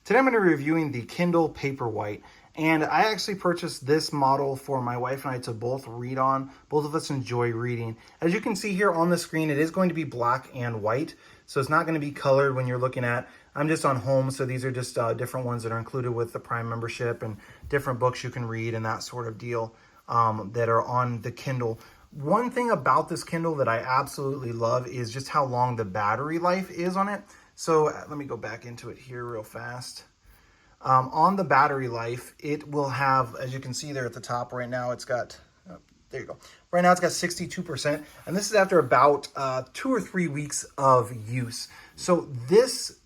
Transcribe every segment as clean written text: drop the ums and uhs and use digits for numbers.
Today I'm going to be reviewing the Kindle Paperwhite, and I actually purchased this model for my wife and I to both read on. Both of us enjoy reading. As you can see here on the screen, it is going to be black and white, so it's not going to be colored when you're looking at. I'm just on home, so these are just different ones that are included with the Prime membership and different books you can read and that sort of deal that are on the Kindle. One thing about this Kindle that I absolutely love is just how long the battery life is on it. So let me go back into it here real fast. On the battery life, it will have, as you can see there at the top right now, it's got, there you go. Right now it's got 62%, and this is after about 2 or 3 weeks of use. So this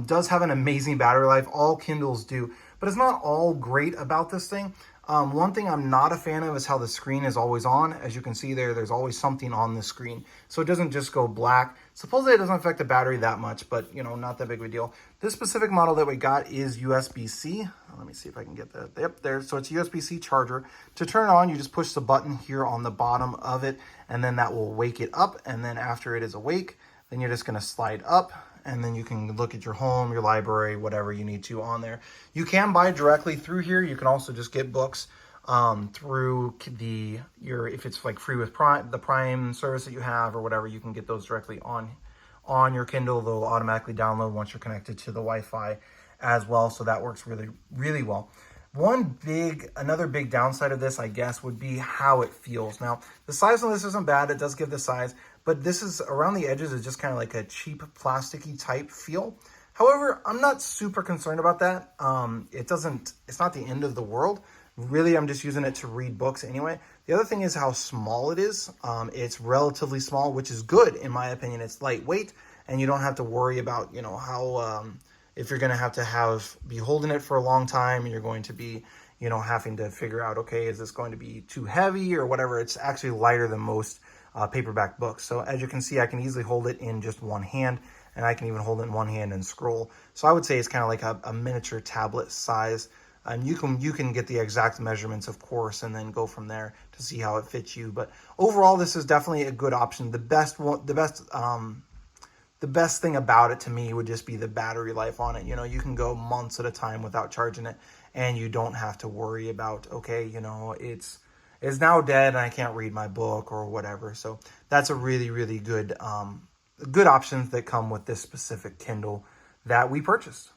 does have an amazing battery life. All Kindles do, but it's not all great about this thing. One thing I'm not a fan of is how the screen is always on. As you can see there, there's always something on the screen. So it doesn't just go black. Supposedly it doesn't affect the battery that much, but you know, not that big of a deal. This specific model that we got is USB-C. Let me see if I can get that. Yep, there. So it's a USB-C charger. To turn it on, you just push the button here on the bottom of it, and then that will wake it up. And then after it is awake, then you're just gonna slide up, and then you can look at your home, your library, whatever you need to on there. You can buy directly through here. You can also just get books through if it's like free with the Prime service that you have or whatever, you can get those directly on your Kindle. They'll automatically download once you're connected to the Wi-Fi as well. So that works really, really well. Another big downside of this, I guess, would be how it feels. Now, the size on this isn't bad. It does give the size, but this is around the edges is just kind of like a cheap plasticky type feel. However, I'm not super concerned about that. It's not the end of the world. Really, I'm just using it to read books anyway. The other thing is how small it is. It's relatively small, which is good in my opinion. It's lightweight, and you don't have to worry about, you know, how if you're going to be holding it for a long time, and you're going to be, you know, having to figure out, okay, is this going to be too heavy or whatever. It's actually lighter than most paperback books. So as you can see, I can easily hold it in just one hand, and I can even hold it in one hand and scroll. So I would say it's kind of like a miniature tablet size. And you can get the exact measurements, of course, and then go from there to see how it fits you. But overall, this is definitely a good option. The best thing about it to me would just be the battery life on it. You know, you can go months at a time without charging it, and you don't have to worry about, okay, you know, it's now dead and I can't read my book or whatever. So that's a really, really good options that come with this specific Kindle that we purchased.